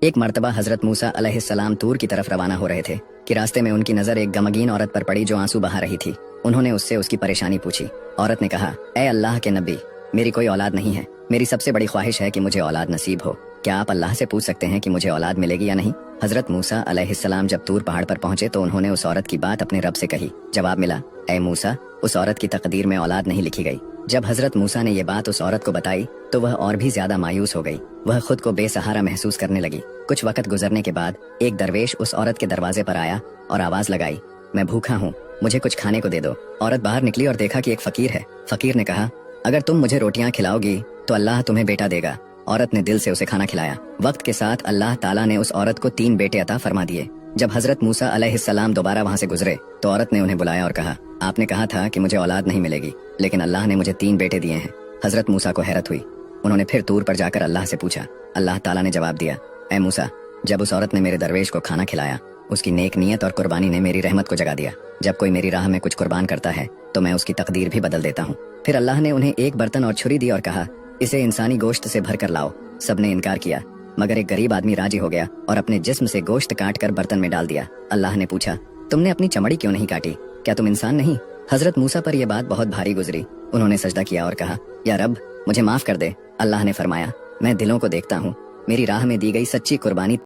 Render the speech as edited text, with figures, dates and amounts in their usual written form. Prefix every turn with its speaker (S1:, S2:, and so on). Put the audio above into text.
S1: ایک مرتبہ حضرت موسیٰ علیہ السلام طور کی طرف روانہ ہو رہے تھے کہ راستے میں ان کی نظر ایک غمگین عورت پر پڑی جو آنسو بہا رہی تھی۔ انہوں نے اس سے اس کی پریشانی پوچھی۔ عورت نے کہا، اے اللہ کے نبی، میری کوئی اولاد نہیں ہے، میری سب سے بڑی خواہش ہے کہ مجھے اولاد نصیب ہو، کیا آپ اللہ سے پوچھ سکتے ہیں کہ مجھے اولاد ملے گی یا نہیں؟ حضرت موسیٰ علیہ السلام جب طور پہاڑ پر پہنچے تو انہوں نے اس عورت کی بات اپنے رب سے کہی۔ جواب ملا، اے موسیٰ، اس عورت کی تقدیر میں اولاد نہیں لکھی گئی۔ جب حضرت موسیٰ نے یہ بات اس عورت کو بتائی تو وہ اور بھی زیادہ مایوس ہو گئی، وہ خود کو بے سہارا محسوس کرنے لگی۔ کچھ وقت گزرنے کے بعد ایک درویش اس عورت کے دروازے پر آیا اور آواز لگائی، میں بھوکا ہوں، مجھے کچھ کھانے کو دے دو۔ عورت باہر نکلی اور دیکھا کہ ایک فقیر ہے۔ فقیر نے کہا، اگر تم مجھے روٹیاں کھلاؤ گی تو اللہ تمہیں بیٹا دے گا۔ عورت نے دل سے اسے کھانا کھلایا۔ وقت کے ساتھ اللہ تعالیٰ نے اس عورت کو 3 بیٹے عطا فرما دیے۔ جب حضرت موسیٰ علیہ السلام دوبارہ وہاں سے گزرے تو عورت نے انہیں بلایا اور کہا، آپ نے کہا تھا کہ مجھے اولاد نہیں ملے گی، لیکن اللہ نے مجھے 3 بیٹے دیے ہیں۔ حضرت موسیٰ کو حیرت ہوئی۔ انہوں نے پھر طور پر جا کر اللہ سے پوچھا۔ اللہ تعالیٰ نے جواب دیا، اے موسیٰ، جب اس عورت نے میرے درویش کو کھانا کھلایا، اس کی نیک نیت اور قربانی نے میری رحمت کو جگا دیا۔ جب کوئی میری راہ میں کچھ قربان کرتا ہے تو میں اس کی تقدیر بھی بدل دیتا ہوں۔ پھر اللہ نے انہیں ایک برتن اور چھری دی اور کہا، اسے انسانی گوشت سے بھر کر لاؤ۔ سب نے انکار کیا، مگر ایک غریب آدمی راضی ہو گیا اور اپنے جسم سے گوشت کاٹ کر برتن میں ڈال دیا۔ اللہ نے پوچھا، تم نے اپنی چمڑی کیوں نہیں کاٹی؟ کیا تم انسان نہیں؟ حضرت موسیٰ پر یہ بات بہت بھاری گزری۔ انہوں نے سجدہ کیا اور کہا، یا رب، مجھے معاف کر دے۔ اللہ نے فرمایا، میں دلوں کو دیکھتا ہوں، میری راہ میں دی گئی سچی قربانی